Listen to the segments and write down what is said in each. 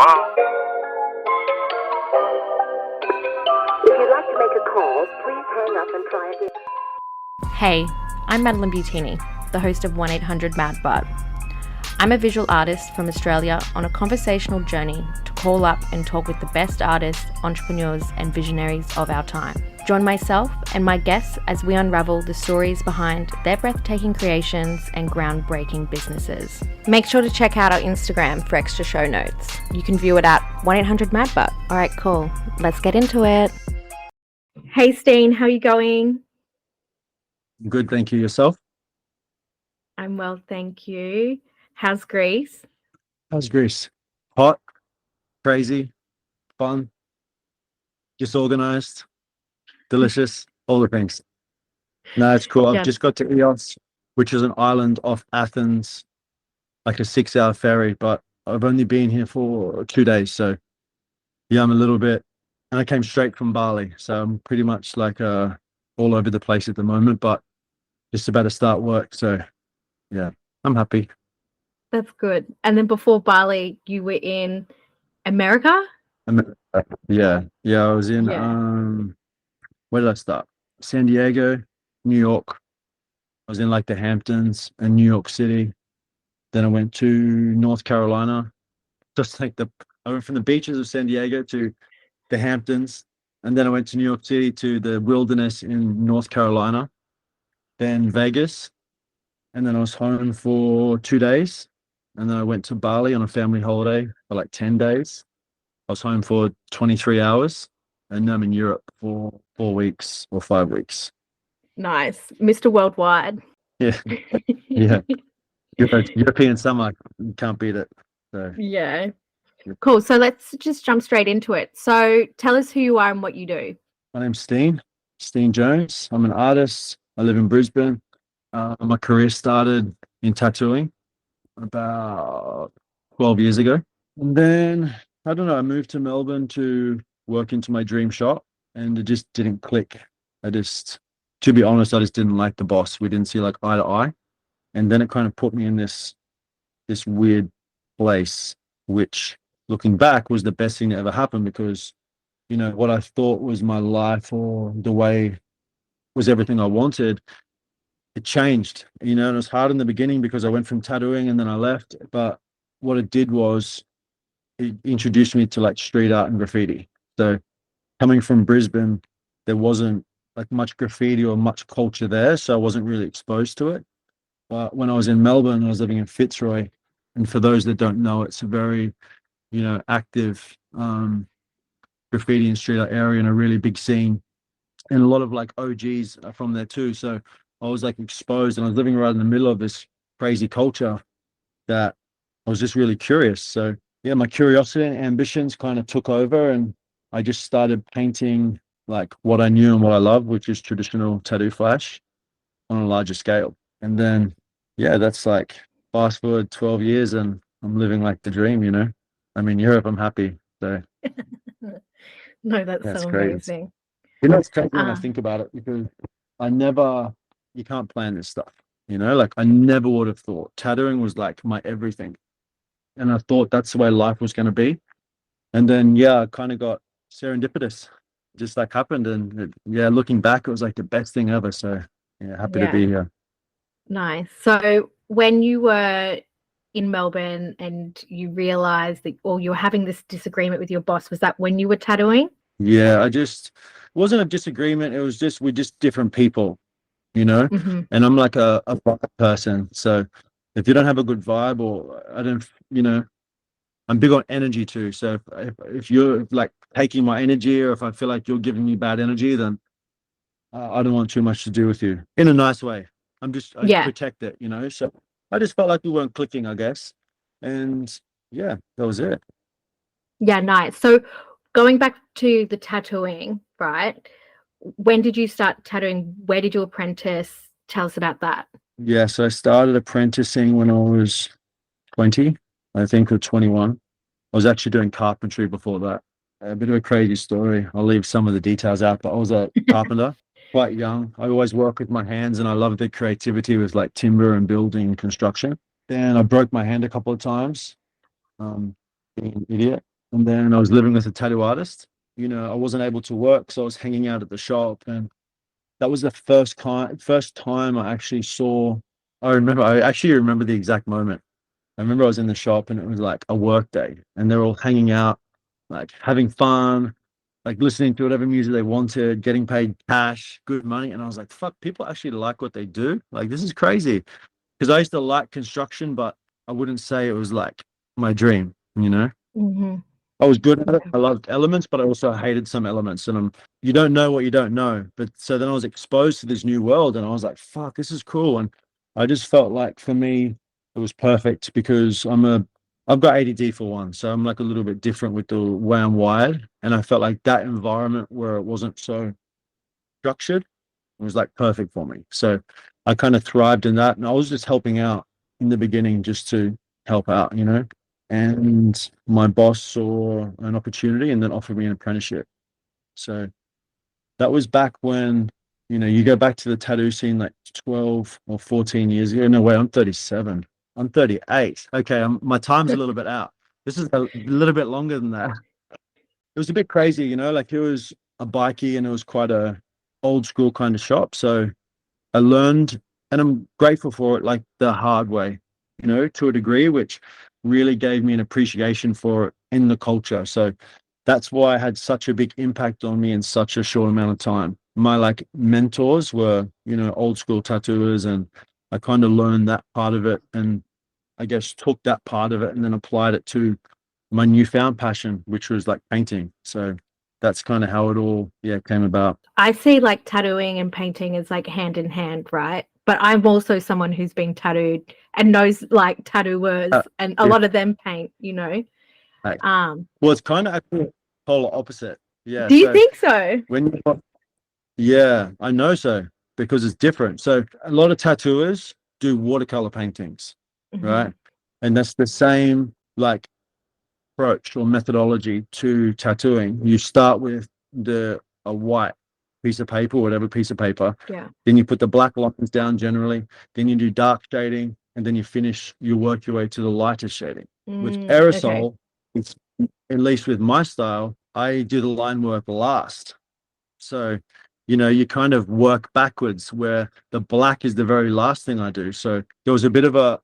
If you'd like to make a call, please hang up and try again. Hey, I'm Madeline Butini, the host of 1-800-MAD-BUD. I'm a visual artist from Australia on a conversational journey to call up and talk with the best artists, entrepreneurs and visionaries of our time. Join myself and my guests as we unravel the stories behind their breathtaking creations and groundbreaking businesses. Make sure to check out our Instagram for extra show notes. You can view it at 1-800-MAD-BUD. All right, cool. Let's get into it. Hey, Steen, how are you going? Good, thank you. Yourself? I'm well, thank you. How's Greece? How's Greece? Hot, crazy, fun, disorganized, delicious, all the things. No, it's cool. I've Yeah. just got to Ios, which is an island off Athens, like a 6-hour ferry, but I've only been here for 2 days. So yeah, I'm a little bit, and I came straight from Bali. So I'm pretty much like all over the place at the moment, but just about to start work. So yeah, I'm happy. That's good. And then before Bali, you were in America? Yeah, I was in Yeah. where did I start? San Diego, New York. I was in like the Hamptons and New York City. Then I went to North Carolina. Just like I went from the beaches of San Diego to the Hamptons, and then I went to New York City to the wilderness in North Carolina, then Vegas, and then I was home for 2 days, and then I went to Bali on a family holiday for like 10 days. I was home for 23 hours, and now I'm in Europe for 4 weeks or 5 weeks. Nice. Mr. Worldwide. Yeah, yeah. European summer, you can't beat it. So Yeah. Cool. So let's just jump straight into it. So tell us who you are and what you do. my name's Steen Jones. I'm an artist. I live in Brisbane. My career started in tattooing about 12 years ago. And then, I don't know, I moved to Melbourne to work into my dream shop, and it just didn't click. To be honest, I just didn't like the boss. We didn't see like eye to eye. And then it kind of put me in this weird place, which looking back was the best thing that ever happened, because, what I thought was my life or the way was everything I wanted, it changed, and it was hard in the beginning because I went from tattooing and then I left. But what it did was it introduced me to like street art and graffiti. So coming from Brisbane, there wasn't like much graffiti or much culture there. So I wasn't really exposed to it. But when I was in Melbourne, I was living in Fitzroy. And for those that don't know, it's a very, active graffiti and street art area and a really big scene. And a lot of like OGs are from there too. So I was like exposed, and I was living right in the middle of this crazy culture that I was just really curious. So yeah, my curiosity and ambitions kind of took over, and I just started painting like what I knew and what I love, which is traditional tattoo flash on a larger scale. And then, yeah, that's like fast forward 12 years and I'm living like the dream. I'm in Europe, I'm happy. So No, that's that's so great. amazing. It's crazy when I think about it, because you can't plan this stuff, like I never would have thought tattooing was like my everything. And I thought that's the way life was going to be. And then, yeah, I kind of got serendipitous, just like happened. And looking back, it was like the best thing ever. So yeah, happy to be here. Nice. So when you were in Melbourne and you realized that, or you were having this disagreement with your boss, was that when you were tattooing? Yeah, it wasn't a disagreement. It was just, we're just different people, Mm-hmm. and I'm like a vibe person. So if you don't have a good vibe, or I don't, I'm big on energy too. So if you're like taking my energy, or if I feel like you're giving me bad energy, then I don't want too much to do with you in a nice way. I Yeah. protect it, So I just felt like we weren't clicking, I guess. And yeah, that was it. Yeah, nice. So going back to the tattooing, right? When did you start tattooing? Where did you apprentice? Tell us about that. Yeah, so I started apprenticing when I was 20, I think, or 21. I was actually doing carpentry before that. A bit of a crazy story. I'll leave some of the details out, but I was a carpenter, quite young. I always work with my hands, and I love the creativity with like timber and building and construction. Then I broke my hand a couple of times, being an idiot. And then I was living with a tattoo artist. I wasn't able to work, so I was hanging out at the shop, and that was the first time I actually saw. I actually remember the exact moment. I remember I was in the shop, and it was like a work day, and they're all hanging out, like having fun, like listening to whatever music they wanted, getting paid cash, good money. And I was like, fuck, people actually like what they do. Like, this is crazy. Because I used to like construction, but I wouldn't say it was like my dream. Mm-hmm. I was good at it. I loved elements, but I also hated some elements. And you don't know what you don't know. But so then I was exposed to this new world, and I was like, fuck, this is cool. And I just felt like for me, it was perfect because I've got ADD for one. So I'm like a little bit different with the way I'm wired. And I felt like that environment where it wasn't so structured was like perfect for me. So I kind of thrived in that. And I was just helping out in the beginning just to help out. And my boss saw an opportunity and then offered me an apprenticeship. So that was back when, you go back to the tattoo scene like 12 or 14 years ago. No way, I'm 37. I'm 38. Okay, my time's a little bit out. This is a little bit longer than that. It was a bit crazy, like it was a bikie and it was quite a old school kind of shop. So I learned, and I'm grateful for it, like the hard way, to a degree, which really gave me an appreciation for it in the culture. So that's why I had such a big impact on me in such a short amount of time. My like mentors were, old school tattooers, and I kind of learned that part of it, and I guess took that part of it and then applied it to my newfound passion, which was like painting. So that's kind of how it all, came about. I see like tattooing and painting as like hand in hand, right? But I'm also someone who's been tattooed and knows like tattooers, and a Yeah. lot of them paint. Like, Um, well, it's kind of actually polar opposite. Yeah. do you So think so? when yeah, I know so because it's different. So a lot of tattooers do watercolor paintings, Mm-hmm. right? And that's the same like approach or methodology to tattooing. You start with a white piece of paper, whatever piece of paper. Yeah. Then you put the black lines down generally. Then you do dark shading, and then you work your way to the lighter shading. With Okay. aerosol, it's at least with my style, I do the line work last. So, you kind of work backwards where the black is the very last thing I do. So there was a bit of a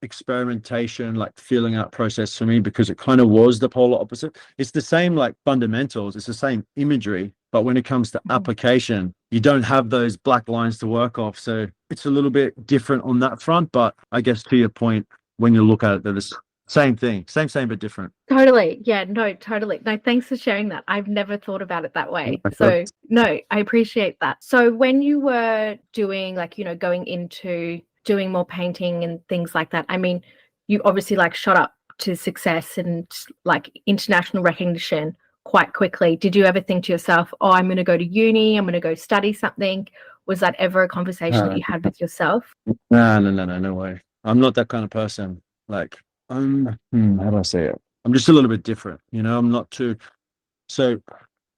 experimentation, like feeling out process for me because it kind of was the polar opposite. It's the same like fundamentals, it's the same imagery, but when it comes to application, you don't have those black lines to work off. So it's a little bit different on that front. But I guess to your point, when you look at it, they're the same thing, same, but different. Totally. Yeah, no, totally. No, thanks for sharing that. I've never thought about it that way. So, no, I appreciate that. So, when you were doing like, going into doing more painting and things like that, I mean, you obviously like shot up to success and like international recognition quite quickly. Did you ever think to yourself, oh, I'm going to go to uni, I'm going to go study something? Was that ever a conversation that you had with yourself? No way. I'm not that kind of person. Like, how do I say it? I'm just a little bit different, I'm not too, so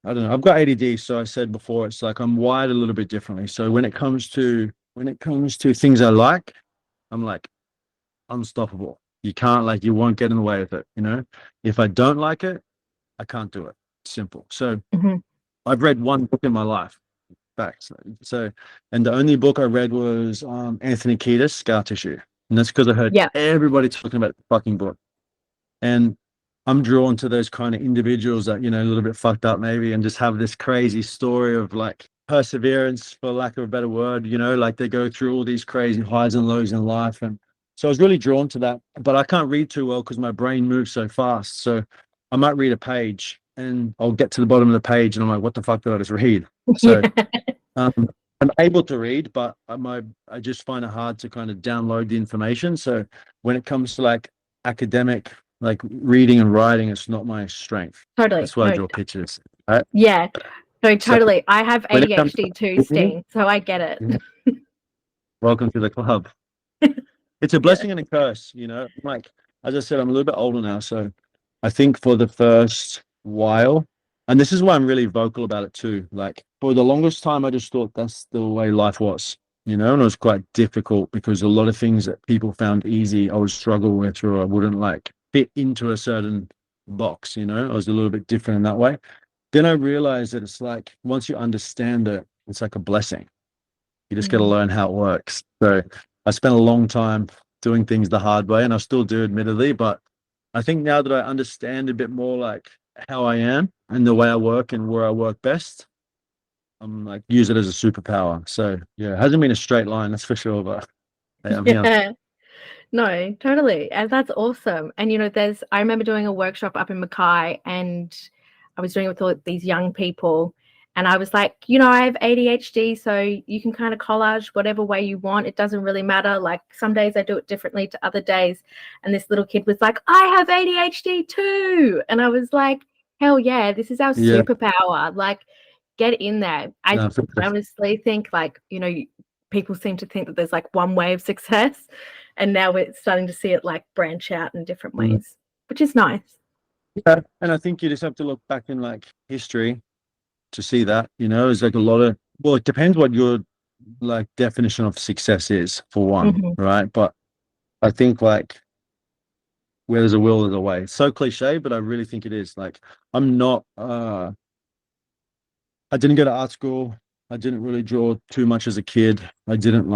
I don't know. I've got ADD. So I said before, it's like I'm wired a little bit differently. So when it comes to things I like, I'm like unstoppable. You won't get in the way with it. If I don't like it, I can't do it. Simple. So I've read one book in my life. Facts. So, and the only book I read was Anthony Kiedis, Scar Tissue. And that's because I heard everybody talking about the fucking book. And I'm drawn to those kind of individuals that, a little bit fucked up maybe and just have this crazy story of like perseverance, for lack of a better word, like they go through all these crazy highs and lows in life. And so I was really drawn to that, but I can't read too well because my brain moves so fast. So I might read a page and I'll get to the bottom of the page and I'm like, what the fuck did I just read? So I'm able to read, but I just find it hard to kind of download the information. So when it comes to like academic, like reading and writing, it's not my strength. Totally. That's why I draw pictures. Right? Yeah. No, totally. So I have ADHD too, Steen, so I get it. Welcome to the club. It's a blessing and a curse, like, as I said, I'm a little bit older now. So I think for the first while, and this is why I'm really vocal about it too. Like for the longest time, I just thought that's the way life was, and it was quite difficult because a lot of things that people found easy, I would struggle with, or I wouldn't like fit into a certain box, you know. I was a little bit different in that way. Then I realized that it's like once you understand it, it's like a blessing. You just got to Mm. learn how it works. So I spent a long time doing things the hard way, and I still do, admittedly. But I think now that I understand a bit more like how I am and the way I work and where I work best, I'm like use it as a superpower. So yeah, it hasn't been a straight line, that's for sure. But hey, I'm here. Yeah. No, totally. And that's awesome. And I remember doing a workshop up in Mackay, and I was doing it with all these young people. And I was like, I have ADHD, so you can kind of collage whatever way you want. It doesn't really matter. Like some days I do it differently to other days. And this little kid was like, I have ADHD too. And I was like, hell yeah, this is our Yeah, superpower. Like, get in there. I no, honestly think like, people seem to think that there's like one way of success, and now we're starting to see it like branch out in different ways, which is nice. yeah. And I think you just have to look back in like history to see that, you know, there's like a lot of, well, it depends what your like definition of success is for one, Hmm. right? But I think like where there's a will, there's a way. It's so cliche, but I really think it is. Like I'm not I didn't go to art school. I didn't really draw too much as a kid. I didn't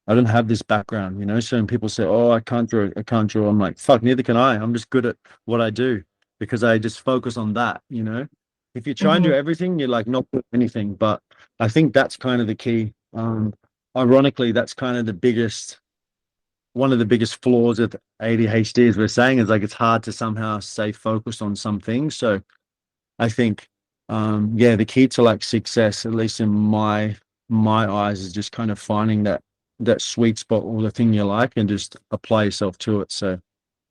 have this background, you know. So when people say, "Oh, I can't draw," I'm like, "Fuck, neither can I." I'm just good at what I do because I just focus on that, you know. If you try and do Hmm. everything, you're like not good at anything. But I think that's kind of the key. Ironically, that's kind of the biggest one of the biggest flaws of ADHD, as we're saying, is like it's hard to somehow stay focused on some things. So I think, yeah, the key to like success, at least in my eyes, is just kind of finding that sweet spot or the thing you like and just apply yourself to it. So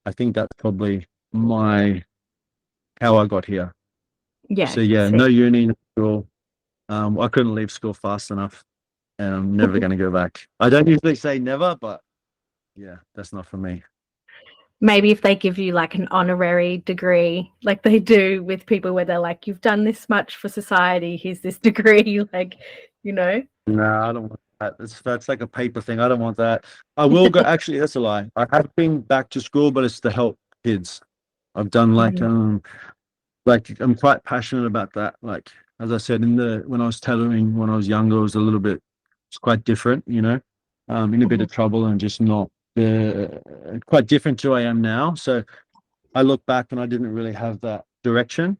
I think that's probably my how I got here. Yeah, So yeah, no see. uni, no school. I couldn't leave school fast enough, and I'm never going to go back. I don't usually say never, but yeah, that's not for me. Maybe if they give you like an honorary degree, like they do with people where they're like, you've done this much for society, here's this degree, like, you know. No, I don't want that. That's like a paper thing. I don't want that. I will go. Actually, that's a lie. I have been back to school, but it's to help kids. I've done Mhm. like I'm quite passionate about that. Like as I said in the when I was tailoring when I was younger, it was a little bit it's quite different, you know, in a bit Mhm. of trouble and just not quite different to who I am now. So I look back and I didn't really have that direction,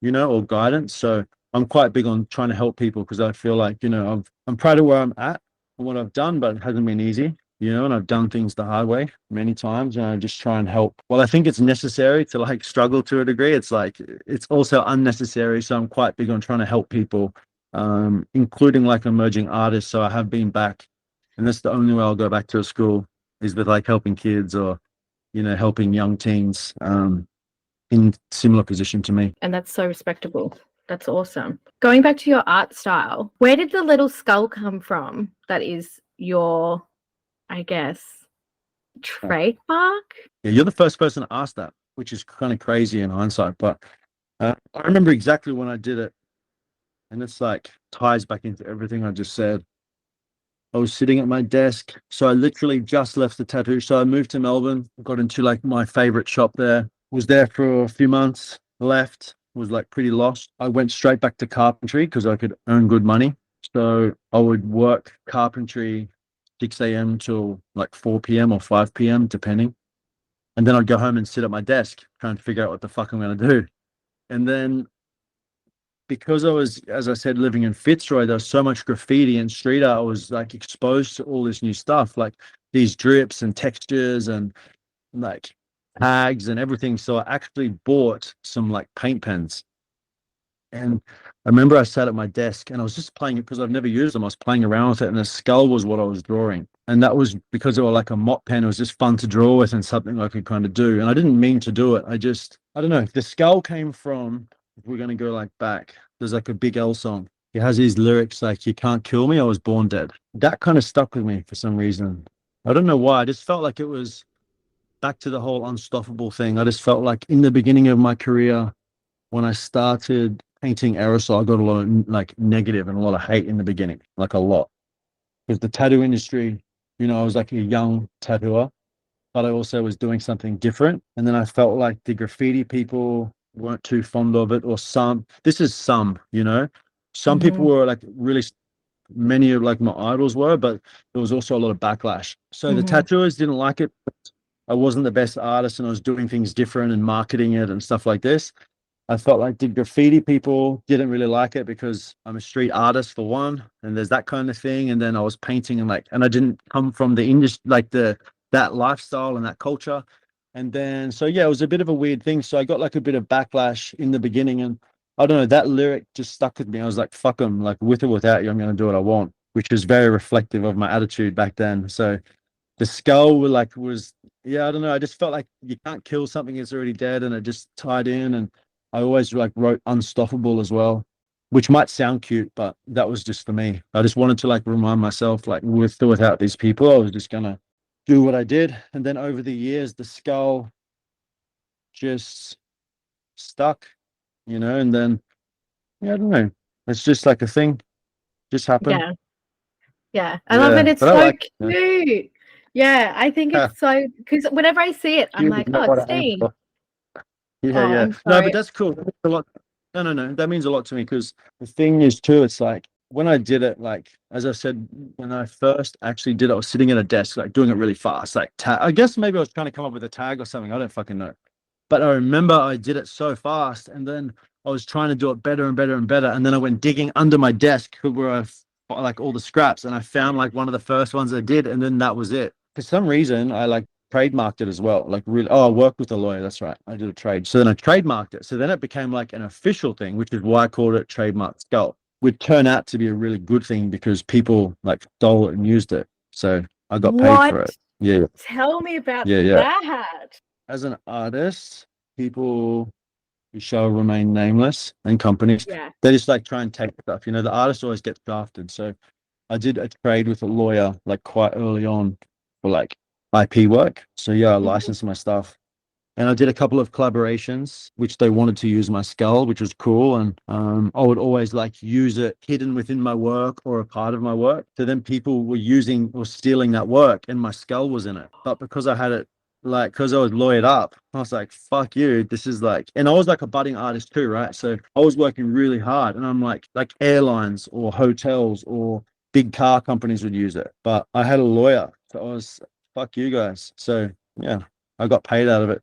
you know, or guidance. So I'm quite big on trying to help people because I feel like, you know, I'm proud of where I'm at and what I've done, but it hasn't been easy, you know, and I've done things the hard way many times and I just try and help. Well, I think it's necessary to like struggle to a degree. It's like it's also unnecessary. So I'm quite big on trying to help people, including like emerging artists. So I have been back, and that's the only way I'll go back to a school is with like helping kids or, you know, helping young teens. In similar position to me. And that's so respectable. That's awesome. Going back to your art style, where did the little skull come from? That is your, I guess, trademark? Yeah, you're the first person to ask that, which is kind of crazy in hindsight. But I remember exactly when I did it, and it's like ties back into everything I just said. I was sitting at my desk, so I literally just left the tattoo. So I moved to Melbourne, got into like my favorite shop there, was there for a few months, left, was like pretty lost. I went straight back to carpentry because I could earn good money. So I would work carpentry 6 a.m. till like 4 p.m. or 5 p.m., depending. And then I'd go home and sit at my desk trying to figure out what the fuck I'm going to do. And then because I was, as I said, living in Fitzroy, there was so much graffiti and street art. I was like exposed to all this new stuff, like these drips and textures and like tags and everything. So I actually bought some like paint pens. And I remember I sat at my desk and I was just playing it because I've never used them. I was playing around with it, and the skull was what I was drawing. And that was because they were like a mop pen. It was just fun to draw with and something I could kind of do. And I didn't mean to do it. I don't know. The skull came from, if we're going to go like back, there's like a Big L song. It has these lyrics like, "You can't kill me. I was born dead." That kind of stuck with me for some reason. I don't know why. I just felt like it was back to the whole unstoppable thing. I just felt like in the beginning of my career, when I started painting aerosol, I got a lot of like negative and a lot of hate in the beginning, like a lot. Because the tattoo industry, you know, I was like a young tattooer, but I also was doing something different. And then I felt like the graffiti people weren't too fond of it, or some. This is some, you know. Some people Hmm. were like really, many of like my idols were, but there was also a lot of backlash. So the Hmm. tattooers didn't like it. I wasn't the best artist, and I was doing things different and marketing it and stuff like this. I felt like the graffiti people didn't really like it because I'm a street artist for one, and there's that kind of thing. And then I was painting and I didn't come from the industry, like that lifestyle and that culture. And then so yeah, it was a bit of a weird thing. So I got like a bit of backlash in the beginning, and I don't know, that lyric just stuck with me. I was like, fuck them, like with or without you, I'm gonna do what I want, which is very reflective of my attitude back then. So the skull was, yeah, I don't know, I just felt like you can't kill something that's already dead, and it just tied in. And I always like wrote unstoppable as well, which might sound cute, but that was just for me. I just wanted to like remind myself, like with or without these people, I was just gonna do what I did. And then over the years the skull just stuck, you know. And then yeah, I don't know, it's just like a thing, just happened. Yeah. Yeah. I love it. Yeah, It's but I so like it. cute. Yeah. I think Yeah. it's so, because whenever I see it, I'm You like, know oh, what it's I am Steen. for. Yeah, Oh, yeah. I'm No, but sorry. that's cool. That means a lot. No, no, no. That means a lot to me, because the thing is too, it's like when I did it, like as I said, when I first actually did it, I was sitting at a desk, like doing it really fast. Like I guess maybe I was trying to come up with a tag or something. I don't fucking know. But I remember I did it so fast, and then I was trying to do it better and better and better. And then I went digging under my desk where like all the scraps, and I found like one of the first ones I did, and then that was it. For some reason, I like trademarked it as well. Like really, oh, I worked with a lawyer. That's right. I did a trade. So then I trademarked it. So then it became like an official thing, which is why I called it trademark skull. Would turn out to be a really good thing because people like stole it and used it. So I got paid for What? it. Yeah, Tell me about yeah, yeah. that. As an artist, people who shall remain nameless and companies, Yeah. they just like try and take stuff. You know, the artist always gets drafted. So I did a trade with a lawyer like quite early on for like IP work. So yeah, I Mhm. licensed my stuff. And I did a couple of collaborations, which they wanted to use my skull, which was cool. And I would always like use it hidden within my work or a part of my work. So then people were using or stealing that work, and my skull was in it. But because I had it, like, because I was lawyered up, I was like, fuck you. This is like, and I was like a budding artist too, right? So I was working really hard, and I'm like airlines or hotels or big car companies would use it. But I had a lawyer. So I was, fuck you guys. So yeah, I got paid out of it.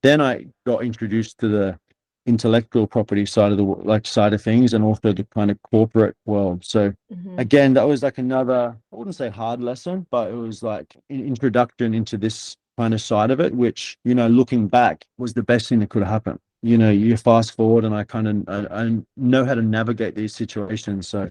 Then I got introduced to the intellectual property side of the like side of things, and also the kind of corporate world. So Mhm. again, that was like another, I wouldn't say hard lesson, but it was like an introduction into this kind of side of it, which, you know, looking back was the best thing that could happen. You know, you fast forward, and I know how to navigate these situations. So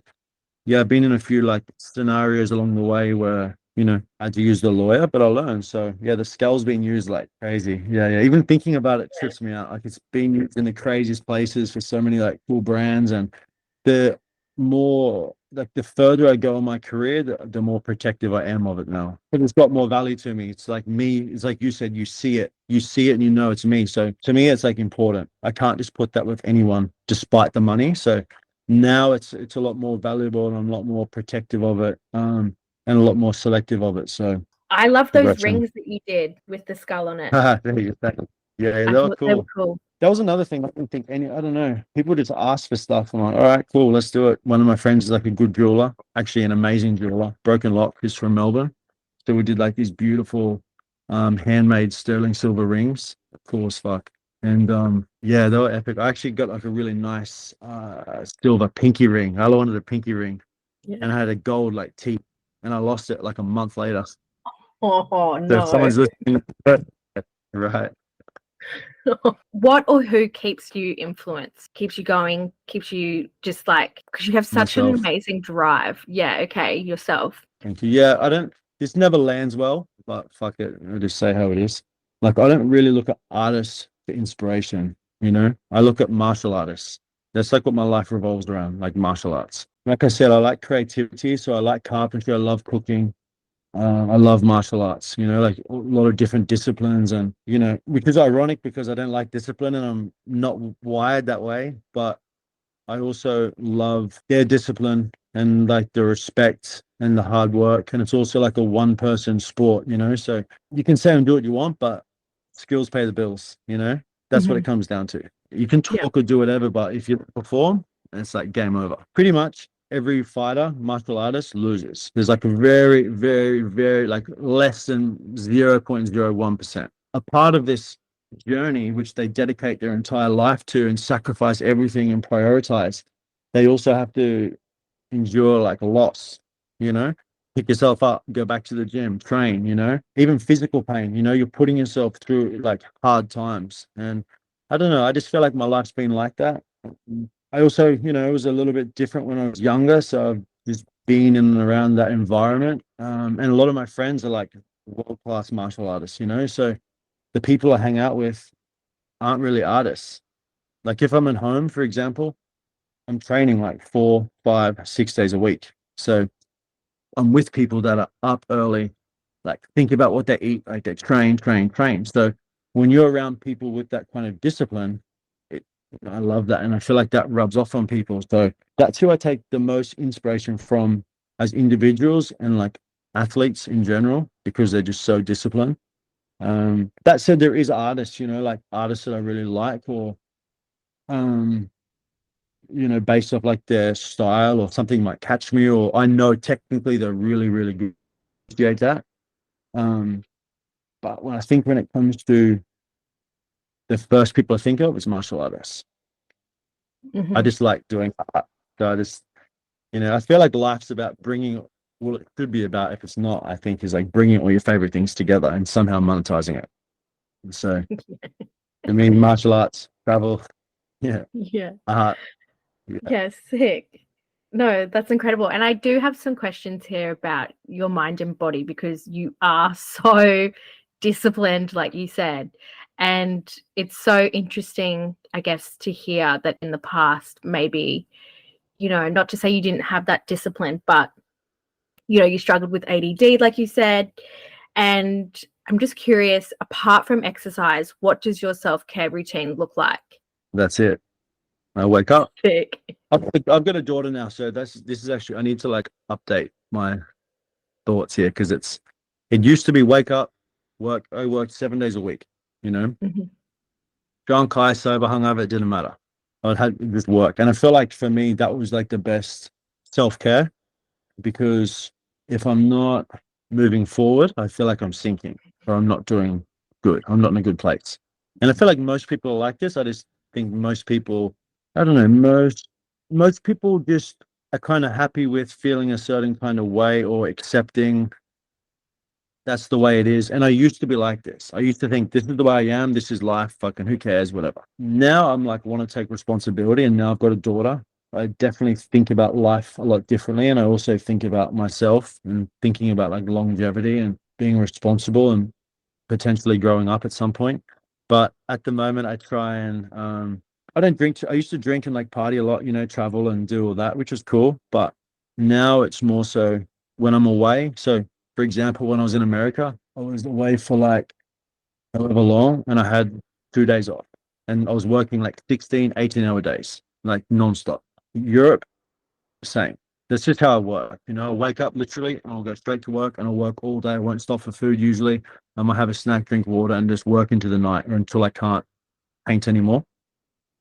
yeah, I've been in a few like scenarios along the way where, you know, I had to use the lawyer, but I learned. So yeah, the scale's being used like crazy. Yeah, yeah. Even thinking about it trips me out. Like it's being used in the craziest places for so many like cool brands. And the more like the further I go in my career, the more protective I am of it now. But it's got more value to me. It's like me, it's like you said, you see it and you know it's me. So to me, it's like important. I can't just put that with anyone despite the money. So now it's a lot more valuable, and I'm a lot more protective of it, and a lot more selective of it. So I love those progression. rings that you did with the skull on it. There you go. Yeah, yeah, I they were thought they were cool. cool. That was another thing. I didn't think any, I don't know. People just ask for stuff. I'm like, all right, cool, let's do it. One of my friends is like a good jeweler, actually an amazing jeweler, Broken Lock, who's from Melbourne. So we did like these beautiful handmade sterling silver rings. Cool as fuck. And yeah, they were epic. I actually got like a really nice silver pinky ring. I wanted a pinky ring, Yeah. and I had a gold like teeth, and I lost it like a month later. Oh So if no. someone's listening, right. What or who keeps you influenced, keeps you going, keeps you just like, because you have such an Myself. amazing drive. Yeah, okay, yourself. Thank you. Yeah, I don't, this never lands well, but fuck it. I'll just say how it is. Like, I don't really look at artists for inspiration, you know? I look at martial artists. That's like what my life revolves around, like martial arts. Like I said, I like creativity. So I like carpentry. I love cooking. I love martial arts, you know, like a lot of different disciplines. And, you know, which is ironic because I don't like discipline and I'm not wired that way. But I also love their discipline and like the respect and the hard work. And it's also like a one person sport, you know. So you can say and do what you want, but skills pay the bills, you know. That's what Mhm. it comes down to. You can Yeah. talk or do whatever, but if you don't perform, it's like game over. Pretty much every fighter, martial artist loses. There's like a very, very, very like less than 0.01%. A part of this journey, which they dedicate their entire life to and sacrifice everything and prioritize, they also have to endure like a loss, you know, pick yourself up, go back to the gym, train, even physical pain, you're putting yourself through like hard times. And I don't know, I just feel like my life's been like that. I also, it was a little bit different when I was younger. So I've just been in and around that environment. And a lot of my friends are like world-class martial artists, so the people I hang out with aren't really artists. Like if I'm at home, for example, I'm training like 4, 5, 6 days a week. So I'm with people that are up early, like think about what they eat, like they train, train, train. So when you're around people with that kind of discipline, it, I love that. And I feel like that rubs off on people. So that's who I take the most inspiration from as individuals and like athletes in general, because they're just so disciplined. That said, there is artists, like artists that I really like, or um, based off like their style or something might catch me, or I know technically they're really, really good at that. Um, but when it comes to the first people I think of is martial artists. I Hmm. just like doing art. So I just, I feel like life's about bringing, well, it could be about, if it's not, I think is like bringing all your favorite things together and somehow monetizing it. So, I mean, martial arts, travel, yeah, Yeah. art, yeah, Yes, sick. No, that's incredible. And I do have some questions here about your mind and body because you are so disciplined, like you said. And it's so interesting, I guess, to hear that in the past, maybe, not to say you didn't have that discipline, but, you struggled with ADD, like you said. And I'm just curious, apart from exercise, what does your self-care routine look like? that's it. I wake up. Sick. I've got a daughter now, so this is actually, I need to like update my thoughts here, because it used to be wake up, work. I worked 7 days a week, you know, Mhm. drunk, high, sober, hungover, it didn't matter. I had just work, and I feel like for me that was like the best self care, because if I'm not moving forward, I feel like I'm sinking, or I'm not doing good. I'm not in a good place, and I feel like most people are like this. I just think most people, I don't know, most people just are kind of happy with feeling a certain kind of way, or accepting that's the way it is. And I used to be like this. I used to think this is the way I am. This is life. Fucking who cares? Whatever. Now I'm like, want to take responsibility. And now I've got a daughter. I definitely think about life a lot differently. And I also think about myself and thinking about like longevity and being responsible and potentially growing up at some point. But at the moment, I try and, I don't drink. I used to drink and like party a lot, travel and do all that, which was cool. But now it's more so when I'm away. So, for example, when I was in America, I was away for like however long, and I had 2 days off, and I was working like 16, 18-hour days, like nonstop. Europe, same. That's just how I work. I wake up literally and I'll go straight to work, and I'll work all day. I won't stop for food usually. I might have a snack, drink water, and just work into the night or until I can't paint anymore.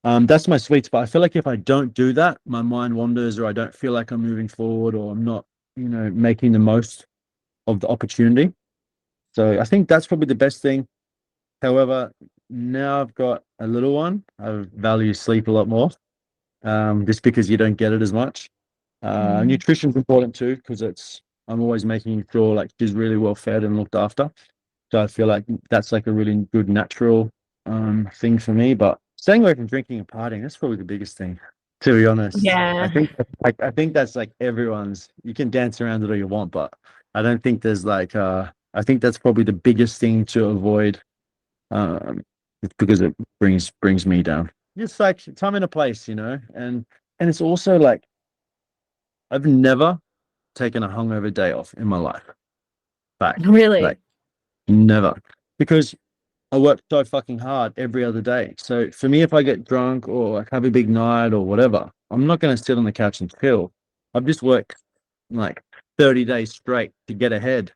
That's my sweet spot. I feel like if I don't do that, my mind wanders, or I don't feel like I'm moving forward, or I'm not, making the most of the opportunity. So I think that's probably the best thing. However, now I've got a little one, I value sleep a lot more, just because you don't get it as much. Mm. Nutrition's important too, because I'm always making sure like she's really well fed and looked after. So I feel like that's like a really good natural thing for me. But staying away from drinking and partying, that's probably the biggest thing, to be honest. I Yeah. think I think that's like everyone's. You can dance around it all you want, but I don't think there's like I think that's probably the biggest thing to avoid, um because it brings me down. It's like time and a place, and it's also like I've never taken a hungover day off in my life. Fact. Like Really? never. Because I work so fucking hard every other day. So for me, if I get drunk or like have a big night or whatever, I'm not going to sit on the couch and chill. I've just worked like 30 days straight to get ahead.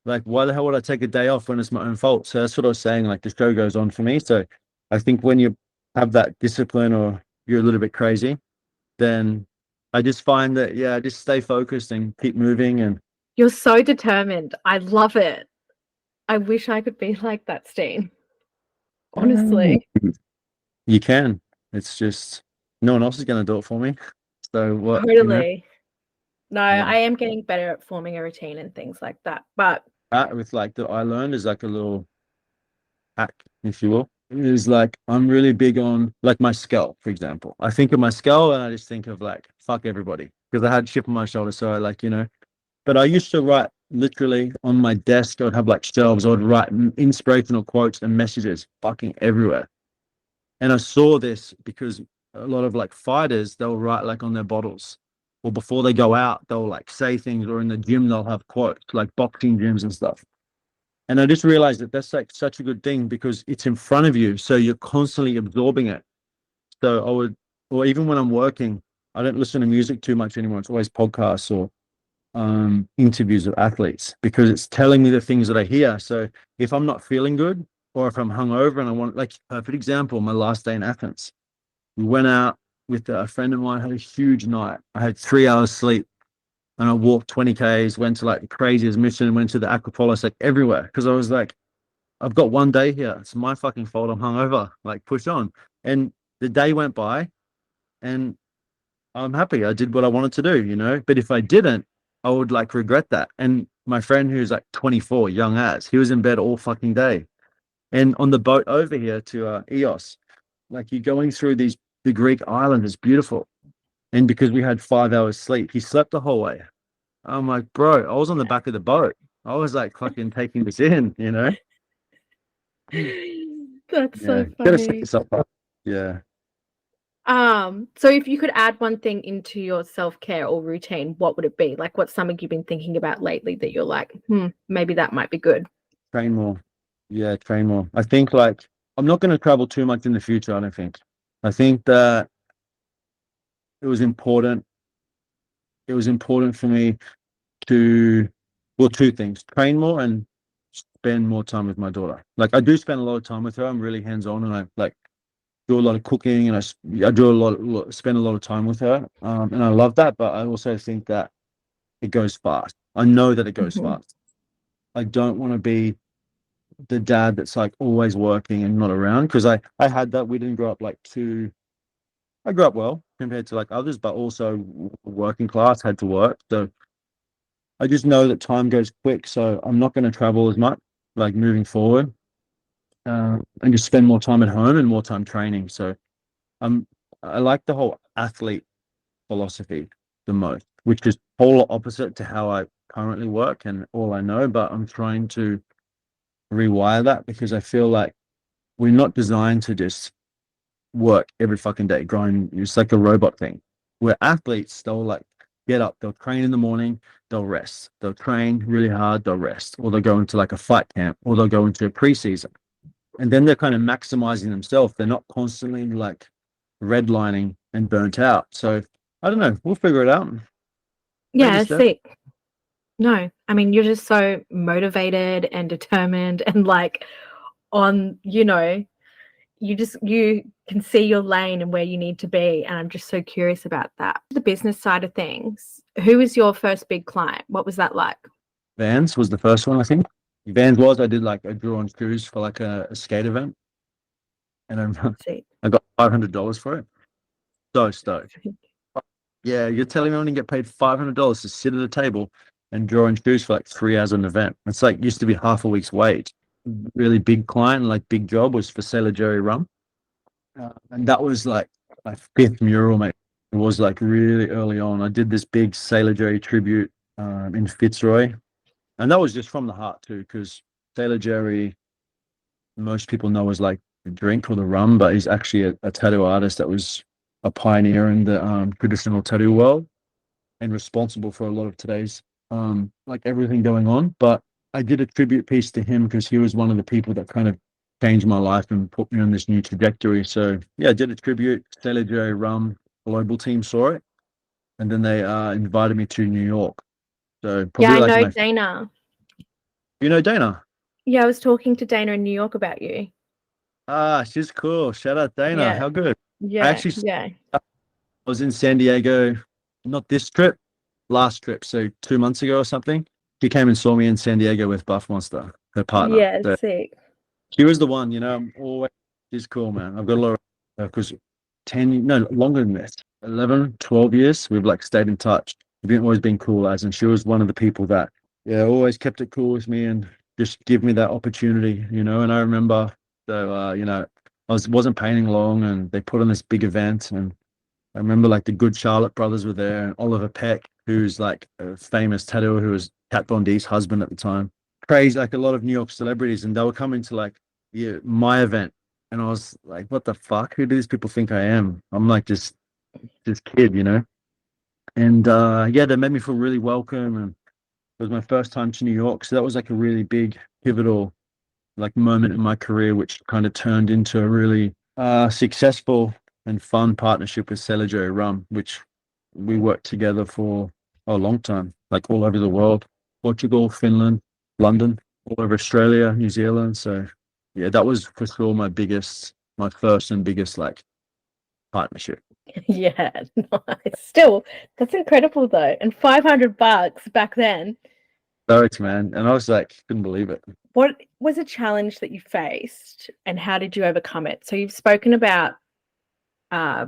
Like, why the hell would I take a day off when it's my own fault? So that's what I was saying. Like, the show goes on for me. So I think when you're have that discipline or you're a little bit crazy, then I just find that, yeah, I just stay focused and keep moving. And You're so determined. I love it. I wish I could be like that, Steen. Honestly. you can. It's just no one else is going to do it for me. So what, Totally. No, yeah. I am getting better at forming a routine and things like that. But That with like that I learned is like a little hack, if you will. Is like I'm really big on like my skull, for example. I think of my skull and I just think of like fuck everybody because I had chip on my shoulder. So I like, but I used to write literally on my desk. I would have like shelves. I would write inspirational quotes and messages fucking everywhere. And I saw this because a lot of like fighters, they'll write like on their bottles or before they go out, they'll like say things, or in the gym, they'll have quotes like boxing gyms and stuff. And I just realized that that's like such a good thing because it's in front of you. So you're constantly absorbing it. So I would, or even when I'm working, I don't listen to music too much anymore. It's always podcasts or interviews of athletes because it's telling me the things that I hear. So if I'm not feeling good or if I'm hungover and I want, like, perfect example, my last day in Athens, we went out with a friend of mine, had a huge night. I had 3 hours sleep and I walked 20 Ks, went to like the craziest mission, went to the Aquapolis, like everywhere. Cause I was like, I've got one day here. It's my fucking fault. I'm hungover. Like push on. And the day went by and I'm happy. I did what I wanted to do. But if I didn't, I would like regret that. And my friend who's like 24, young as, he was in bed all fucking day. And on the boat over here to Eos, like you're going through the Greek island is beautiful. And because we had 5 hours sleep, he slept the whole way. I'm like, bro, I was on the back of the boat. I was like fucking taking this in. that's Yeah. so Gotta set funny. yourself up. Yeah. So if you could add one thing into your self-care or routine, what would it be? Like what's something you've been thinking about lately that you're like, maybe that might be good. Train more. Yeah, train more. I think like I'm not going to travel too much in the future, I don't think. I think that it was important. It was important for me to, well, two things: train more and spend more time with my daughter. Like I do spend a lot of time with her. I'm really hands-on, and I like do a lot of cooking, and I do spend a lot of time with her, and I love that. But I also think that it goes fast. I know that it goes Mhm. fast. I don't want to be the dad that's like always working and not around because I had that. We didn't grow up like too. I grew up well compared to like others, but also working class, had to work. So I just know that time goes quick. So I'm not going to travel as much, like moving forward, and just spend more time at home and more time training. So I'm I like the whole athlete philosophy the most, which is polar opposite to how I currently work and all I know. But I'm trying to rewire that because I feel like we're not designed to just work every fucking day, grind. It's like a robot thing. Where athletes, they'll like get up, they'll train in the morning, they'll rest, they'll train really hard, they'll rest, or they'll go into like a fight camp, or they'll go into a preseason, and then they're kind of maximizing themselves. They're not constantly like redlining and burnt out. So I don't know. We'll figure it out. Maybe Yeah, Steph. see. No, I mean, you're just so motivated and determined and like on, you can see your lane and where you need to be. And I'm just so curious about that. The business side of things, who was your first big client? What was that like? Vans was the first one, I think. Vans was I did like a draw on shoes for like a skate event, and See. I got $500 for it. So stoked. Yeah, you're telling me I'm gonna get paid $500 to sit at a table and draw and choose for like 3 hours an event. It's like used to be half a week's wage. Really big client, like big job was for Sailor Jerry Rum. And that was like my fifth mural, mate. It was like really early on. I did this big Sailor Jerry tribute in Fitzroy. And that was just from the heart too, because Sailor Jerry, most people know as like the drink or the rum, but he's actually a tattoo artist that was a pioneer in the traditional tattoo world and responsible for a lot of today's like everything going on. But I did a tribute piece to him because he was one of the people that kind of changed my life and put me on this new trajectory. So yeah, I did a tribute. Sailor Jerry Rum global team saw it, and then they invited me to New York. So Yeah, probably I like know my, Dana. you know, Dana. Yeah, I was talking to Dana in New York about you. She's cool. Shout out Dana. Yeah, How good. I yeah, actually yeah. I was in San Diego, not this trip, last trip, so 2 months ago or something. She came and saw me in San Diego with Buff Monster, her partner. Yeah, So sick. she was the one, I'm always, she's cool, man. I've got a lot of, because 10, no, longer than this, 11, 12 years, we've like stayed in touch. We've always been cool as, and she was one of the people that, yeah, always kept it cool with me and just give me that opportunity. And I remember, so, wasn't painting long and they put on this big event. And I remember like the Good Charlotte brothers were there and Oliver Peck, who's like a famous tattooer who was Kat Von D's husband at the time. Crazy, like a lot of New York celebrities, and they were coming to like, yeah, my event. And I was like, what the fuck? Who do these people think I am? I'm like just this kid. And yeah, they made me feel really welcome. And it was my first time to New York. So that was like a really big, pivotal like moment in my career, which kind of turned into a really successful and fun partnership with Celajo Rum, which we worked together for a long time, like all over the world, Portugal, Finland, London, all over Australia, New Zealand. So yeah, that was for sure my first and biggest like partnership. Yeah, nice. Still, that's incredible though. And $500 back then. Thanks, man. And I was like, couldn't believe it. What was a challenge that you faced and how did you overcome it? So you've spoken about uh,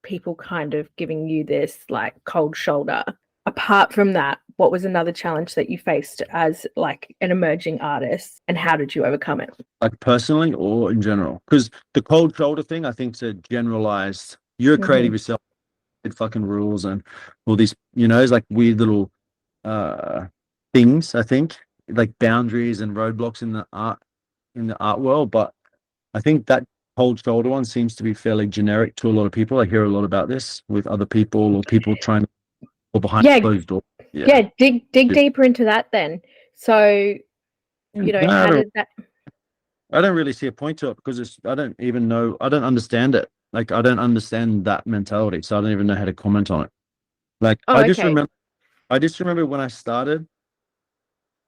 people kind of giving you this like cold shoulder. Apart from that, what was another challenge that you faced as like an emerging artist and how did you overcome it? Like personally or in general? Because the cold shoulder thing, I think, is a generalized. You're a creative Mm-hmm. yourself, it fucking rules, and all these, it's like weird little uh things. I think like boundaries and roadblocks in the art world. But I think that cold shoulder one seems to be fairly generic to a lot of people. I hear a lot about this with other people or people trying to or behind Yeah, closed doors. Yeah. yeah, dig Yeah. deeper into that then. So, No, how did that I don't really see a point to it because I don't even know. I don't understand it. Like I don't understand that mentality, so I don't even know how to comment on it. Like Oh, okay. I just remember when I started,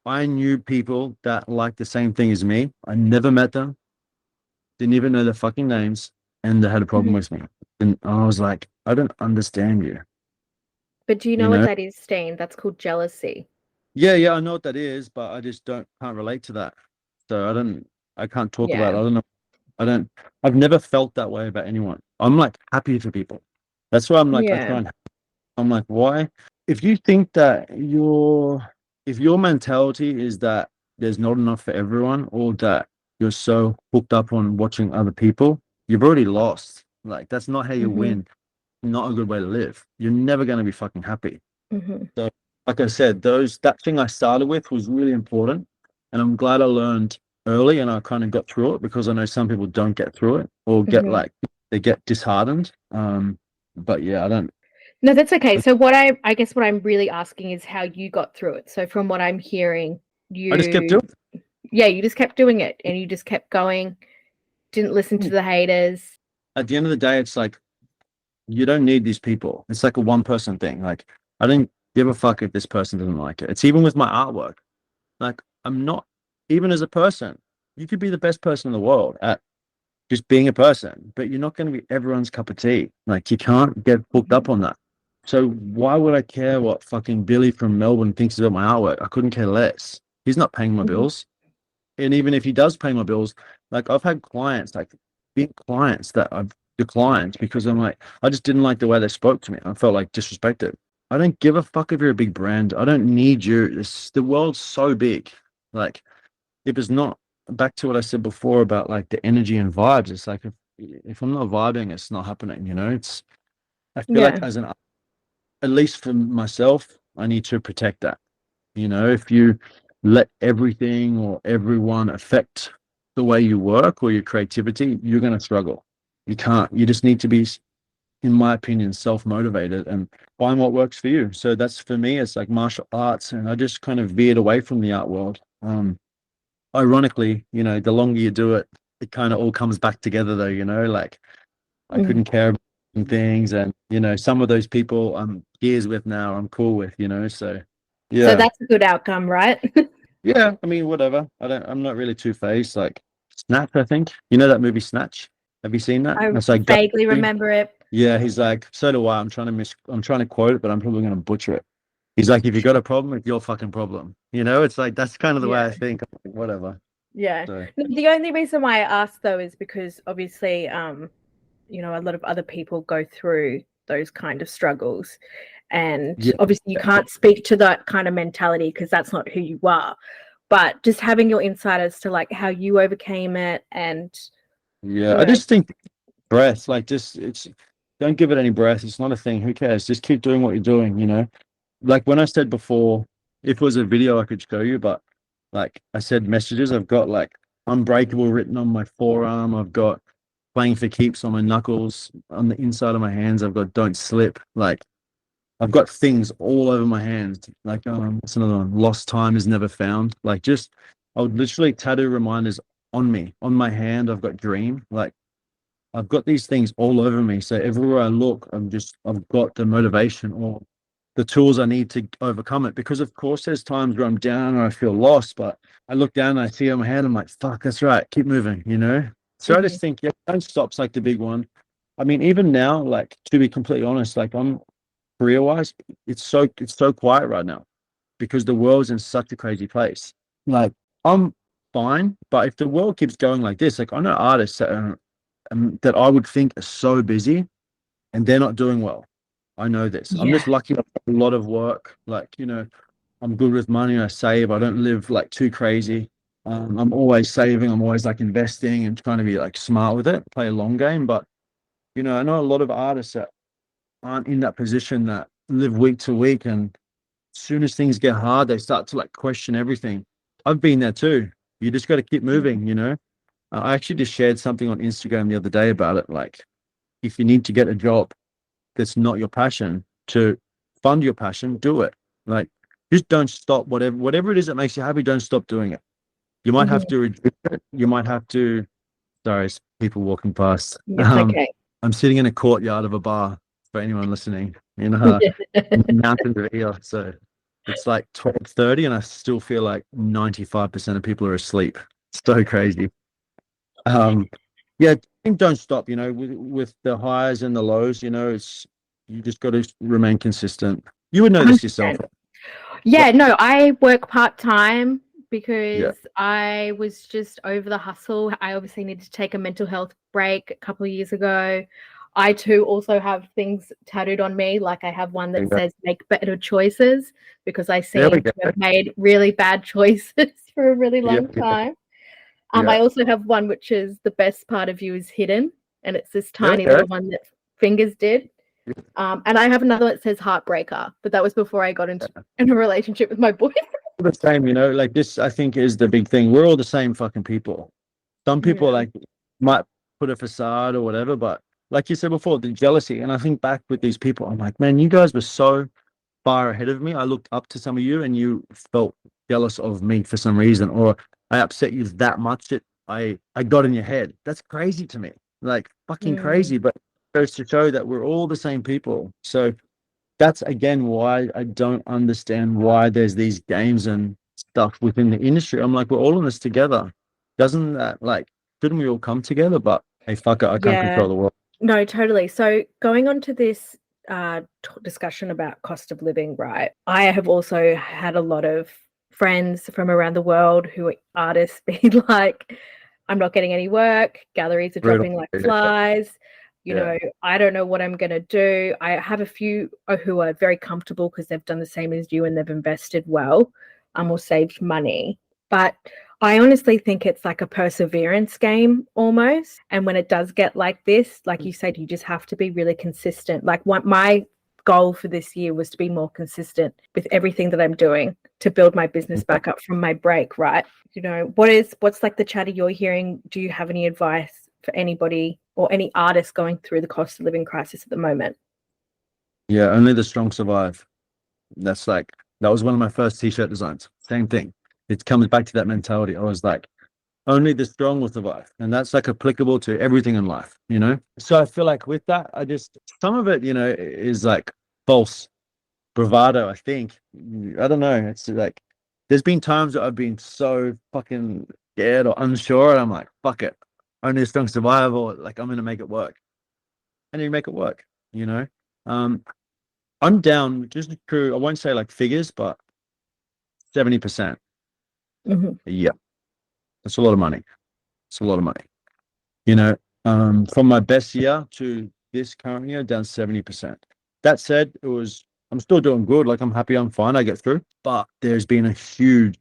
I knew people that liked the same thing as me. I never met them, didn't even know their fucking names, and they had a problem Mhm. with me. And I was like, I don't understand you. But do you know You what know? that is, Steen? That's called jealousy. Yeah, yeah, I know what that is, but I just can't relate to that. So I can't talk about it. Yeah. I don't know. I don't. I've never felt that way about anyone. I'm like happy for people. That's why I'm like I Yeah. try and. I'm like, why? If you think that if your mentality is that there's not enough for everyone, or that you're so hooked up on watching other people, you've already lost. Like that's not how you Hmm. win. Not a good way to live. You're never going to be fucking happy. Hmm. So, like I said, that thing I started with was really important, and I'm glad I learned early, and I kind of got through it because I know some people don't get through it or get Hmm. like they get disheartened. But yeah, I don't. No, that's okay. So I guess what I'm really asking is how you got through it. So from what I'm hearing, I just kept you doing. yeah, you just kept doing it and you just kept going, didn't listen to It. the haters. At the end of the day, it's like you don't need these people. It's like a one person thing. Like I don't give a fuck if this person doesn't like it. It's even with my artwork. Like I'm not even as a person. You could be the best person in the world at just being a person, but you're not going to be everyone's cup of tea. Like you can't get hooked Mhm. up on that. So why would I care what fucking Billy from Melbourne thinks about my artwork? I couldn't care less. He's not paying my Mhm. bills. And even if he does pay my bills, like I've had clients, like big clients that I've declined because I'm like, I just didn't like the way they spoke to me. I felt like disrespected. I don't give a fuck if you're a big brand. I don't need you. The world's so big. Like if it's not, back to what I said before about like the energy and vibes, it's like if I'm not vibing, it's not happening. I feel like Yeah. at least for myself, I need to protect that. If you let everything or everyone affect the way you work or your creativity, you're going to struggle. You can't. You just need to be, in my opinion, self-motivated and find what works for you. So that's for me. It's like martial arts, and I just kind of veered away from the art world. Ironically, the longer you do it, it kind of all comes back together, though. Like I Mhm. couldn't care about things, and some of those people I'm years with now, I'm cool with. So So yeah. that's a good outcome, right? Yeah, I mean, whatever. I'm not really two-faced. Like, Snatch, I think. You know that movie Snatch? Have you seen that? I It's like vaguely remember it. yeah, he's like, so do I. I'm trying to quote it, but I'm probably gonna butcher it. He's like, if you got a problem, it's your fucking problem. You know, it's like that's kind of the way Yeah. I think. Whatever. Yeah. So The only reason why I asked though is because obviously, a lot of other people go through those kind of struggles. And yeah, obviously you can't speak to that kind of mentality because that's not who you are. But just having your insight as to like how you overcame it and yeah. you I know, just think breath, like just it's don't give it any breath. It's not a thing. Who cares? Just keep doing what you're doing, you know? Like when I said before, if it was a video I could show you, but like I said messages, I've got like unbreakable written on my forearm. I've got playing for keeps on my knuckles. On the inside of my hands, I've got don't slip. Like I've got things all over my hands. Like what's another one? Lost time is never found. Like just I would literally tattoo reminders on me, on my hand. I've got dream. Like I've got these things all over me. So everywhere I look, I've got the motivation or the tools I need to overcome it. Because of course there's times where I'm down or I feel lost, but I look down and I see on my hand, I'm like, fuck, that's right. Keep moving, you know? So I mhm, just think, yeah, don't stop's like the big one. I mean, even now, like to be completely honest, like I'm career wise, it's so quiet right now because the world's in such a crazy place. Like I'm fine, but if the world keeps going like this, like I know artists that I would think are so busy and they're not doing well. I know this. I'm yeah. just lucky. I've got a lot of work. Like, you know, I'm good with money. I save. I don't live like too crazy. I'm always saving. I'm always like investing and trying to be like smart with it, play a long game. But, you know, I know a lot of artists that aren't in that position that live week to week. And as soon as things get hard, they start to like question everything. I've been there too. You just got to keep moving, you know? I actually just shared something on Instagram the other day about it. Like, if you need to get a job that's not your passion to fund your passion, do it. Like, just don't stop. Whatever it is that makes you happy, don't stop doing it. You might have Mhm. to reduce it. You might have to. Sorry, it's people walking past. It's okay. I'm sitting in a courtyard of a bar for anyone listening in the mountains of here. So it's like 12:30, and I still feel like 95% of people are asleep. It's so crazy. Um, yeah, I think don't stop, you know, with the highs and the lows, you know, it's you just got to remain consistent. You would know this yourself. 100%. Like, Yeah, no, I work part-time yeah, because I was just over the hustle. I obviously needed to take a mental health break a couple of years ago. I too also have things tattooed on me. Like I have one there you that go. says make better choices because I There we seem go. to have made really bad choices for a really Yeah, long yeah, time. yeah. I also have one which is the best part of you is hidden, and it's this There we tiny go. little one that Fingers did. And I have another that says heartbreaker, but that was before I got into in a relationship with my boyfriend. The same, you know, like this, I think is the big thing. We're all the same fucking people. Some people Yeah. like might put a facade or whatever, but like you said before, the jealousy. And I think back with these people, I'm like, man, you guys were so far ahead of me. I looked up to some of you and you felt jealous of me for some reason, or I upset you that much that I got in your head. That's crazy to me. Like fucking Mm. crazy, but it goes to show that we're all the same people. So that's again why I don't understand why there's these games and stuff within the industry. I'm like, we're all in this together. Doesn't that like shouldn't we all come together? But hey, fuck it, I can't Yeah. control the world. No, totally. So going on to this discussion about cost of living, right? I have also had a lot of friends from around the world who are artists be like, I'm not getting any work, galleries are Brutal. dropping like Yeah, flies. yeah, I don't know what I'm going to do. I have a few who are very comfortable because they've done the same as you and they've invested well or saved money. But I honestly think it's like a perseverance game almost. And when it does get like this, like you said, you just have to be really consistent. Like my goal for this year was to be more consistent with everything that I'm doing to build my business back up from my break, right? What's like the chatter you're hearing? Do you have any advice for anybody or any artist going through the cost of living crisis at the moment? yeah. Only the strong survive. That's like that was one of my first t-shirt designs. Same thing. It comes back to that mentality. I was like, only the strong will survive. And that's like applicable to everything in life, you know? So I feel like with that, I just some of it, you know, is like false bravado, I think. I don't know. It's like there's been times that I've been so fucking scared or unsure, and I'm like, fuck it. Only a strong survival. Like I'm gonna make it work. And you make it work, you know. Um, I'm down just a true, I won't say like figures, but 70%. Mhm. Yeah. That's a lot of money. It's a lot of money. You know, from my best year to this current year, down 70%. That said, I'm still doing good. Like I'm happy, I'm fine, I get through. But there's been a huge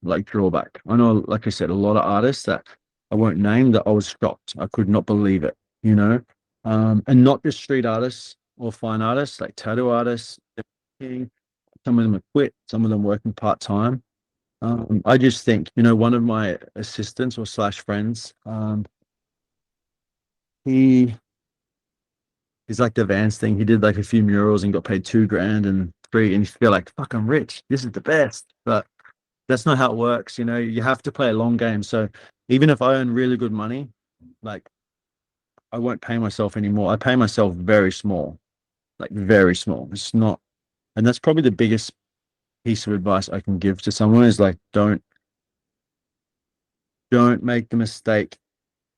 like drawback. I know, like I said, a lot of artists that I won't name that I was shocked. I could not believe it, you know. And not just street artists or fine artists, like tattoo artists. Some of them have quit, some of them working part-time. I just think, you know, one of my assistants or slash friends, he he's like the Vans thing. He did like a few murals and got paid 2 grand and three, and you feel like, fuck, I'm rich. This is the best. But that's not how it works. You know, you have to play a long game. So even if I earn really good money, like I won't pay myself anymore. I pay myself very small, like very small. It's not, and that's probably the biggest piece of advice I can give to someone is like, don't make the mistake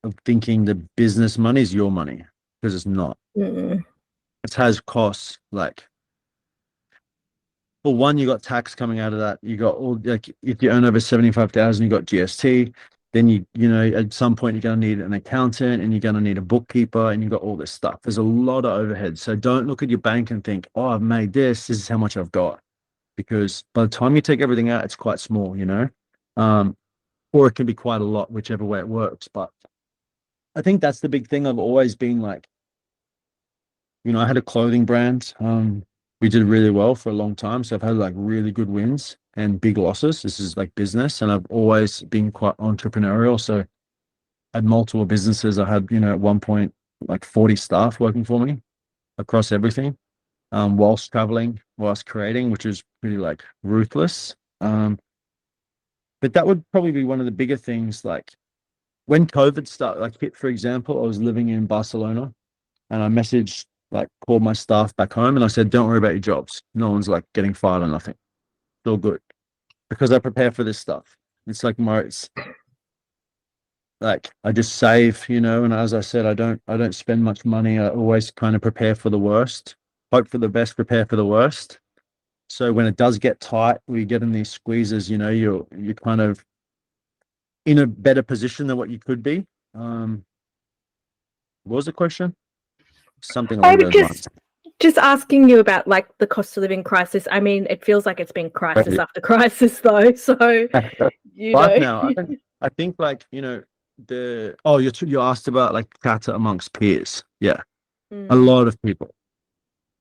of thinking the business money is your money because it's not. Mm. It has costs. Like for one, you got tax coming out of that. You got all like if you earn over 75,000, you got GST. Then you know at some point you're gonna need an accountant and you're gonna need a bookkeeper and you got all this stuff. There's a lot of overhead. So don't look at your bank and think, oh, I've made this. This is how much I've got. Because by the time you take everything out, it's quite small, you know. Um, or it can be quite a lot, whichever way it works. But I think that's the big thing. I've always been like, you know, I had a clothing brand. We did really well for a long time. So I've had like really good wins and big losses. This is like business. And I've always been quite entrepreneurial. So I had multiple businesses. I had, you know, at one point, like 40 staff working for me across everything, whilst traveling, whilst creating, which is pretty like ruthless. But that would probably be one of the bigger things. Like when COVID started, like hit, for example, I was living in Barcelona and I messaged, like, called my staff back home and I said, don't worry about your jobs. No one's like getting fired or nothing. It's all good because I prepare for this stuff. It's like it's like I just save, you know, and as I said, I don't spend much money. I always kind of prepare for the worst, hope for the best, prepare for the worst. So when it does get tight, we get in these squeezes, you know, you're kind of in a better position than what you could be. What was the question? Something I along was those lines. just asking you about like the cost of living crisis. I mean, it feels like it's been crisis after crisis though. So, you Life know. now. I think like, you know, you asked about like chatter amongst peers. Yeah. A Mm, lot of people.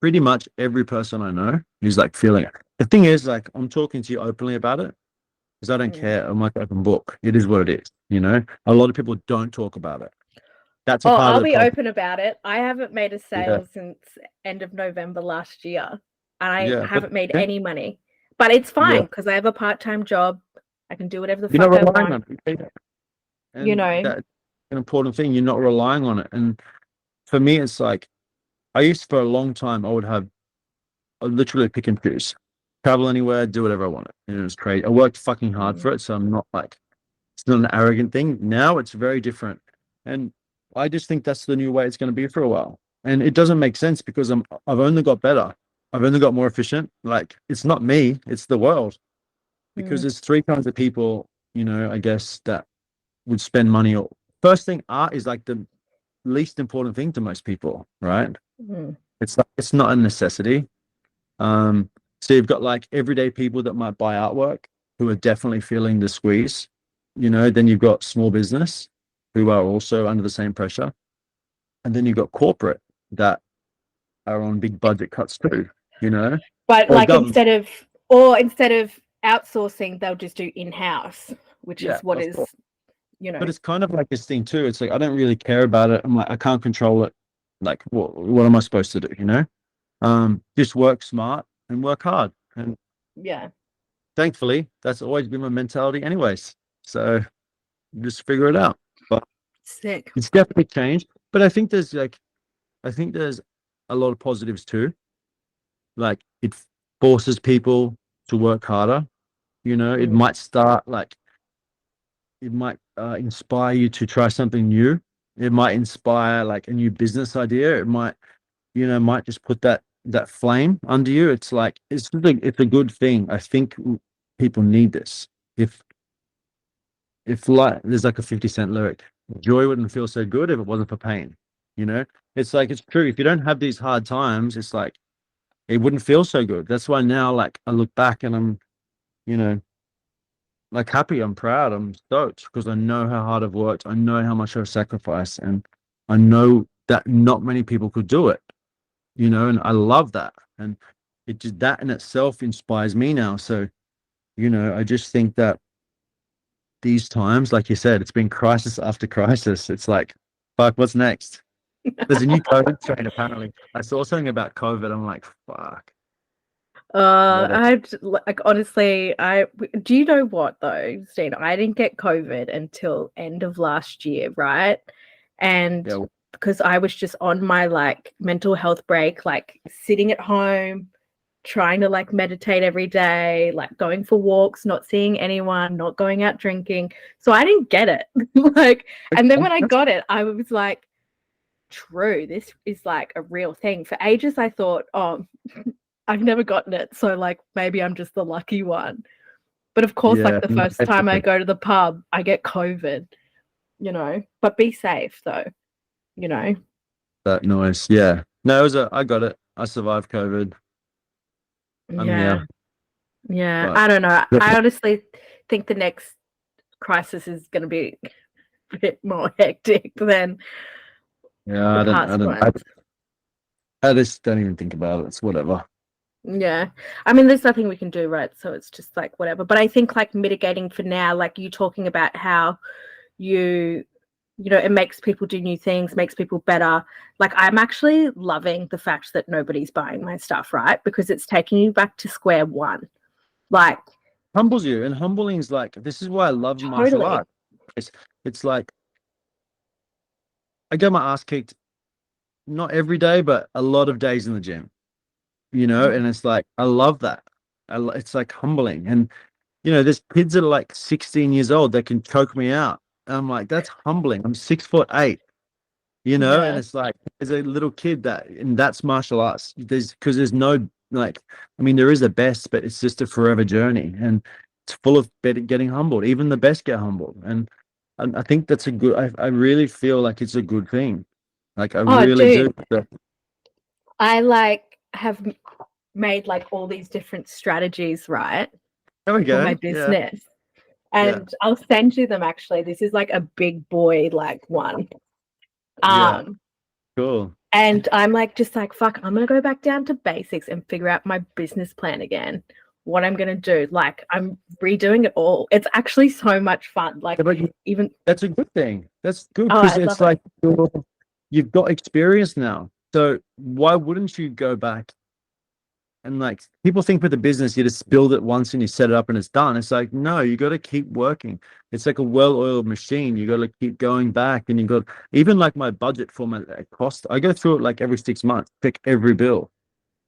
Pretty much every person I know is like feeling it. The thing is, like, I'm talking to you openly about it because I don't mm. care. I'm like open book. It is what it is, you know? A lot of people don't talk about it. That's a Oh, part of I'll the be problem. open about it. I haven't made a Yeah. sale since end of November last year. And I Yeah. But haven't made yeah, any money. But it's yeah. fine because I have a part-time job. I can do whatever the You're not fuck I relying want, on it. you And know. that's an important thing. You're not relying on it. And for me, it's like I used for a long time, I would literally pick and choose, travel anywhere, do whatever I wanted. And it was crazy. I worked fucking hard Mm, for it. So I'm not like, it's not an arrogant thing. Now it's very different. And I just think that's the new way it's going to be for a while. And it doesn't make sense because I've only got better. I've only got more efficient. Like it's not me, it's the world. Because mm, there's three kinds of people, you know, I guess that would spend money. First thing, art is like the least important thing to most people, right? mm, It's like it's not a necessity. Um, so you've got like everyday people that might buy artwork who are definitely feeling the squeeze, you know, then you've got small business who are also under the same pressure. And then you've got corporate that are on big budget cuts too, you know, But or like government. instead of outsourcing, they'll just do in-house, which Yeah, is what of is, course. you But know. it's kind of like this thing too. It's like I don't really care about it. I'm like, I can't control it. Like, what am I supposed to do, you know? Just work smart and work hard. And Yeah. thankfully, that's always been my mentality, anyways. So just figure it out. But Sick. it's definitely changed. But I think there's a lot of positives too. Like it forces people to work harder. You know, it Mm, might start like it might inspire you to try something new. It might inspire like a new business idea. It might, might just put that flame under you. It's like it's a good thing. I think people need this. If like there's like a 50 Cent lyric, joy wouldn't feel so good if it wasn't for pain. You know, it's like it's true. If you don't have these hard times, it's like it wouldn't feel so good. That's why now, like I look back and I'm, you know, like happy. I'm proud. I'm stoked because I know how hard I've worked. I know how much I've sacrificed, and I know that not many people could do it. And I love that, and it just that in itself inspires me now. So, I just think that these times, like you said, it's been crisis after crisis. It's like, fuck, what's next? There's a new COVID strain apparently. I saw something about COVID. I'm like, fuck. What a- I like honestly, I do you know what though, Steen? I didn't get COVID until end of last year, right? And yeah, because I was just on my like mental health break, like sitting at home, trying to like meditate every day, like going for walks, not seeing anyone, not going out drinking. So I didn't get it. Like, and then when I got it, I was like, true, this is like a real thing. For ages, I thought, oh, I've never gotten it, so like maybe I'm just the lucky one. But of course, like yeah, the no, first time I go to the pub, I get COVID, But be safe though, you know. that noise. Yeah. No, I got it. I survived COVID. I'm Yeah. here. Yeah. But I don't know. I honestly think the next crisis is gonna be a bit more hectic than yeah, the I past don't, ones. I just don't even think about it. It's whatever. Yeah. I mean, there's nothing we can do, right? So it's just like whatever. But I think like mitigating for now, like you talking about how you it makes people do new things, makes people better. Like I'm actually loving the fact that nobody's buying my stuff, right? Because it's taking you back to square one. Like Humbles you, and humbling is like this is why I love martial totally. art. It's like I get my ass kicked not every day, but a lot of days in the gym. And it's like I love that. It's like humbling, and there's kids that are like 16 years old that can choke me out. And I'm like, that's humbling. I'm 6'8". And Yeah, it's like there's a little kid and that's martial arts. There's no like, I mean, there is a best, but it's just a forever journey, and it's full of getting humbled. Even the best get humbled, and I think that's a good. I really feel like it's a good thing. Like I oh really do. dude, I like have made like all these different strategies, right, There we for my go. Yeah, business. yeah, And I'll send you them actually. This is like a big boy like one. yeah. um Cool. And I'm like, just like, fuck, I'm going to go back down to basics and figure out my business plan again, what I'm going to do. Like, I'm redoing it all. It's actually so much fun. Like, Yeah, but even, that's a good thing. That's good oh, because I it's love it. like you've got experience now. So why wouldn't you go back and like people think with the business you just build it once and you set it up and it's done. It's like no, you got to keep working. It's like a well-oiled machine. You got to keep going back, and you got even like my budget for my cost. I go through it like every 6 months, pick every bill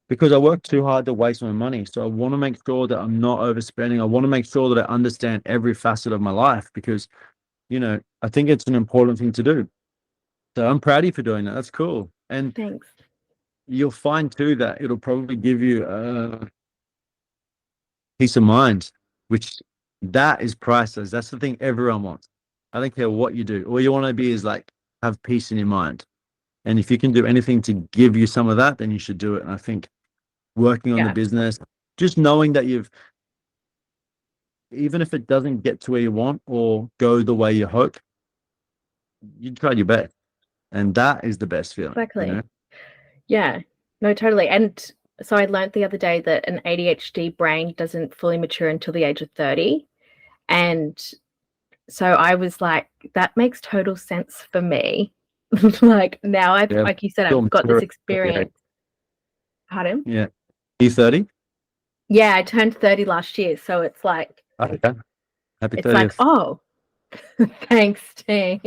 because I work too hard to waste my money. So I want to make sure that I'm not overspending. I want to make sure that I understand every facet of my life because I think it's an important thing to do. So I'm proud of you for doing that. That's cool. And Thanks. you'll find too that it'll probably give you peace of mind, which that is priceless. That's the thing everyone wants. I don't care what you do. All you want to be is like have peace in your mind. And if you can do anything to give you some of that, then you should do it. And I think working on the Yeah, business, just knowing that even if it doesn't get to where you want or go the way you hope, you tried your best. And that is the best feeling. exactly. Yeah, no, totally. And so I learned the other day that an ADHD brain doesn't fully mature until the age of 30. And so I was like, that makes total sense for me. Like now Yeah. like you said, Still I've got this mature. Yeah. experience. Pardon? Yeah. You 30? Yeah, I turned 30 last year. So Okay. Happy it's like, 30th. oh, thanks, T.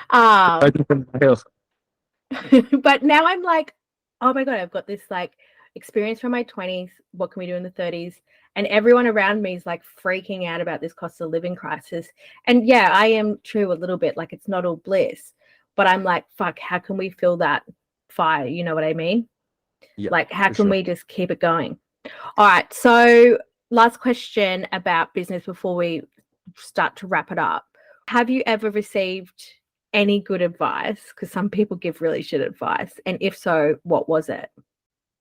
um, Open from the hill. but now I'm like, oh my God, I've got this like experience from my 20s. What can we do in the 30s? And everyone around me is like freaking out about this cost of living crisis. And yeah, I am too a little bit, like it's not all bliss, but I'm like, fuck, how can we fill that fire? You know what I mean? Yeah, Like, how for can sure. we just keep it going? All right. So, last question about business before we start to wrap it up. Have you ever received any good advice? Because some people give really shit advice. And if so, what was it?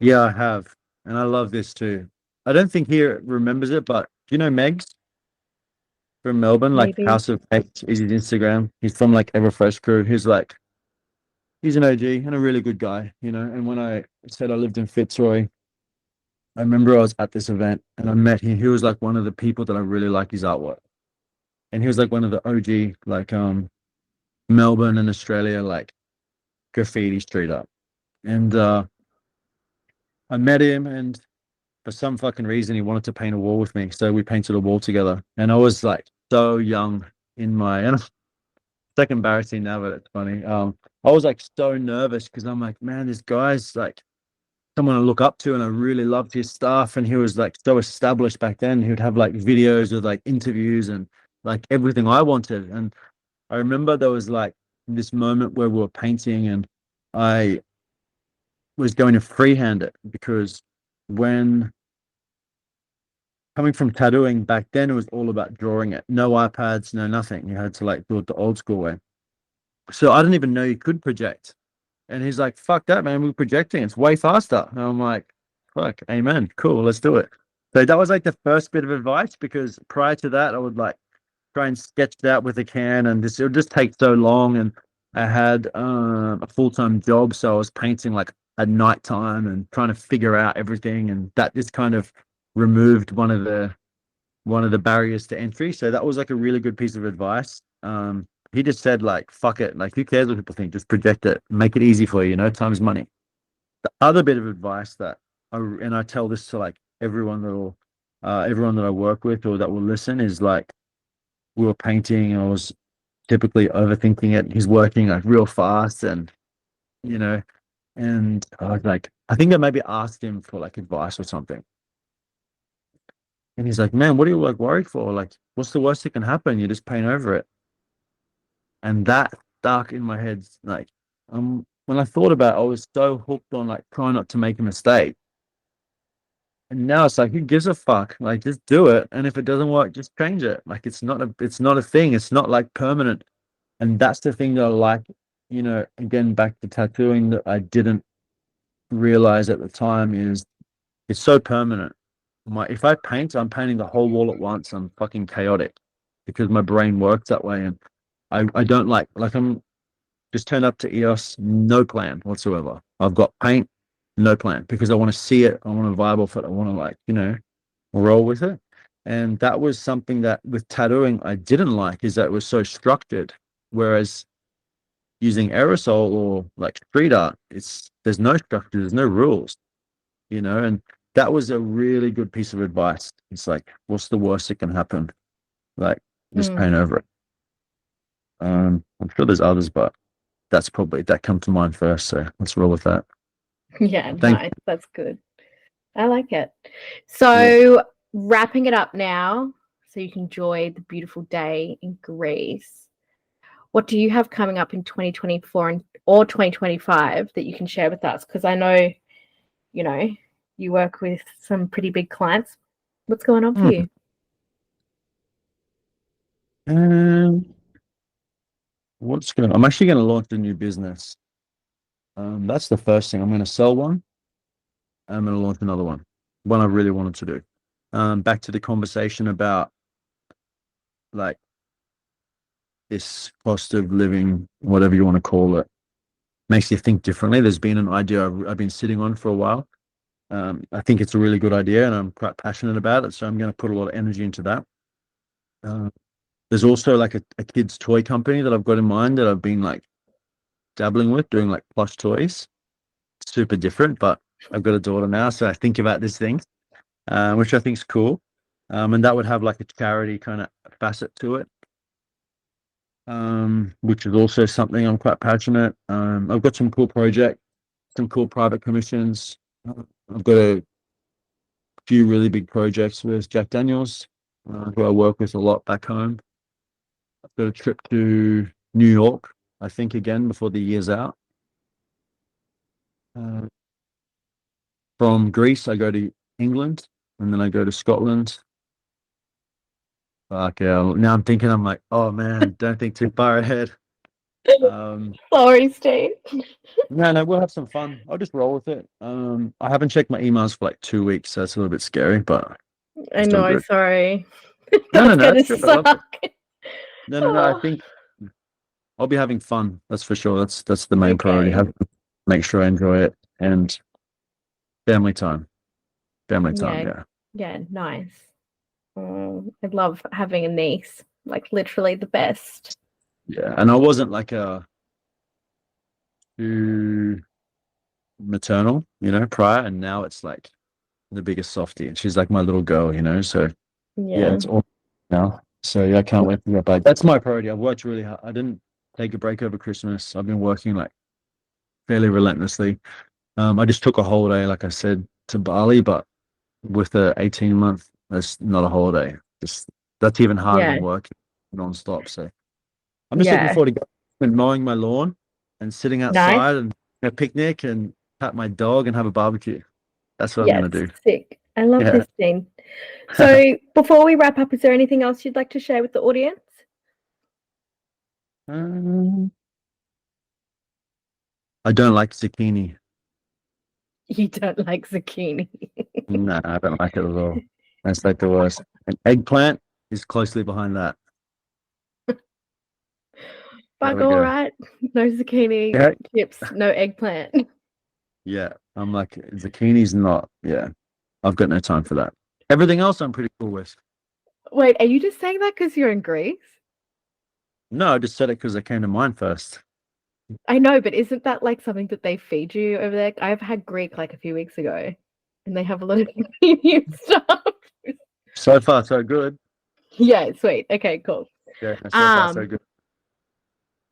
Yeah, I have. And I love this too. I don't think he remembers it, but do you know Megs from Melbourne? Like Maybe. House of Megs is his Instagram. He's from like Everfresh crew. He's an OG and a really good guy, you know. And when I said I lived in Fitzroy, I remember I was at this event and I met him. He was like one of the people that I really like his artwork. And he was like one of the OG, like Melbourne and Australia, like graffiti street art. And I met him and for some fucking reason he wanted to paint a wall with me. So we painted a wall together. And I was like so young in my and it's like embarrassing now, but it's funny. I was like so nervous because I'm like, man, this guy's like someone I look up to and I really loved his stuff. And he was like so established back then. He would have like videos with like interviews and like everything I wanted. And I remember there was like this moment where we were painting and I was going to freehand it because when coming from tattooing back then, it was all about drawing it. No iPads, no nothing. You had to like do it the old school way. So I didn't even know you could project. And he's like, fuck that, man. We're projecting. It's way faster. And I'm like, fuck, amen. Cool, let's do it. So that was like the first bit of advice because prior to that, I would like try and sketch it out with a can and this it would just take so long. And I had a full-time job. So I was painting like at nighttime and trying to figure out everything. And that just kind of removed one of the barriers to entry. So that was like a really good piece of advice. He just said like, fuck it. Like, who cares what people think? Just project it. Make it easy for you, you know, time's money. The other bit of advice that and I tell this to like everyone that I work with or that will listen is like, we were painting and I was typically overthinking it. He's working like real fast and, you know, and I was like, I think I maybe asked him for like advice or something. And he's like, man, what are you like worried for? Like, what's the worst that can happen? You just paint over it. And that stuck in my head. Like, when I thought about it, I was so hooked on like trying not to make a mistake. And now it's like, who gives a fuck? Like, just do it. And if it doesn't work, just change it. Like, it's not a thing. It's not like permanent. And that's the thing that I like, you know, again, back to tattooing that I didn't realize at the time is it's so permanent. If I paint, I'm painting the whole wall at once. I'm fucking chaotic because my brain works that way. And I don't like I'm just turned up to EOS, no plan whatsoever. I've got paint, no plan because I want to see it. I want to vibe off it. I want to like, you know, roll with it. And that was something that with tattooing I didn't like is that it was so structured. Whereas using aerosol or like street art, there's no structure, there's no rules, you know, and that was a really good piece of advice. It's like, what's the worst that can happen? Like, just Mm. paint over it. I'm sure there's others, but that come to mind first. So let's roll with that. Yeah, Thank nice. That's good. I like it. you. So, wrapping it up now so you can enjoy the beautiful day in Greece. What do you have coming up in 2024 or 2025 that you can share with us? Because I know, you know, you work with some pretty big clients. What's going on for Hmm. you? Um, what's going? I'm actually going to launch a new business. That's the first thing. I'm going to sell one. I'm going to launch another one I really wanted to do. Back to the conversation about like this cost of living, whatever you want to call it, makes you think differently. There's been an idea I've been sitting on for a while. I think it's a really good idea, and I'm quite passionate about it. So I'm going to put a lot of energy into that. Uh, there's also like a kids' toy company that I've got in mind that I've been like dabbling with, doing like plush toys. Super different, but I've got a daughter now, so I think about these things, which I think is cool. And that would have like a charity kind of facet to it, which is also something I'm quite passionate. I've got some cool projects, some cool private commissions. I've got a few really big projects with Jack Daniels, who I work with a lot back home. I've got a trip to New York, I think, again before the year's out. Uh, from Greece, I go to England, and then I go to Scotland. Fuck yeah. Now I'm thinking, I'm like, oh man, don't think too far ahead. Um, Sorry, Steve. no, we'll have some fun. I'll just roll with it. I haven't checked my emails for like 2 weeks, so it's a little bit scary, but I it's still know, good. sorry. No, That's gonna it's good. I love it. suck. No. I Oh, think I'll be having fun. That's for sure. That's the main priority. okay. Make sure I enjoy it and family time. Family time. Yeah, Yeah, yeah, nice. I love having a niece. Like literally the best. yeah. And I wasn't like a too maternal, prior, and now it's like the biggest softie, and she's like my little girl, So yeah, Yeah. it's all now. So yeah, I can't wait to get back. That's my priority. I've worked really hard. I didn't take a break over Christmas. I've been working like fairly relentlessly. I just took a holiday, like I said, to Bali, but with a 18-month, that's not a holiday. Just that's even harder Yeah. than working nonstop. So I'm just looking Yeah. forward to going and mowing my lawn and sitting Nice. outside and a picnic and pat my dog and have a barbecue. That's what I'm Yes, gonna do. sick. I love Yeah. this scene. So before we wrap up, is there anything else you'd like to share with the audience? Um, I don't like zucchini. You don't like zucchini. No, I don't like it at all. That's like the worst. And eggplant is closely behind that. There Fuck, we all go. right. No zucchini Yeah. chips, no eggplant. Yeah. I'm like, zucchini's not, yeah. I've got no time for that. Everything else I'm pretty cool with. Wait, are you just saying that because you're in Greece? No, I just said it because it came to mind first. I know, but isn't that like something that they feed you over there? I've had Greek like a few weeks ago, and they have a lot of Indian stuff. So far, so good. Yeah, sweet. Okay, cool. Yeah, so far, so Um, good.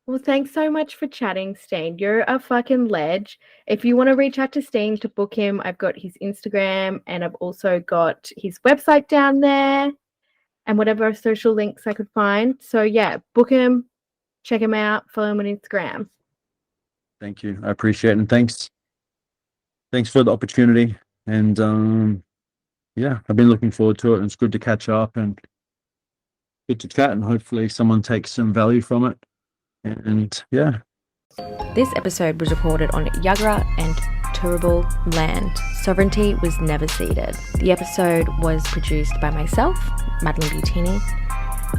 well, thanks so much for chatting, Steen. You're a fucking ledge. If you want to reach out to Steen to book him, I've got his Instagram and I've also got his website down there and whatever social links I could find. So yeah, book him, check him out, follow him on Instagram. Thank you. I appreciate it. And thanks for the opportunity. And yeah, I've been looking forward to it. And it's good to catch up and good to chat. And hopefully someone takes some value from it. And yeah. This episode was recorded on Yuggera and Turrbal land. Sovereignty was never ceded. The episode was produced by myself, Madeline Butini.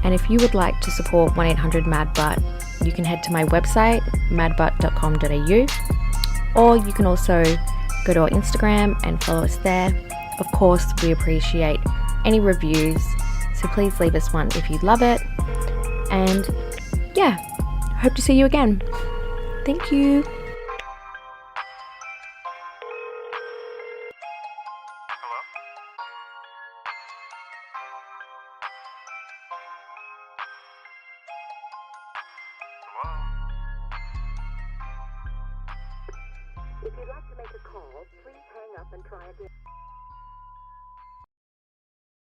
And if you would like to support 1-800-MAD-BUTT, you can head to my website, madbutt.com.au, or you can also go to our Instagram and follow us there. Of course, we appreciate any reviews, so please leave us one if you love it. And yeah, hope to see you again. Thank you. If you'd like to make a call, please hang up and try again.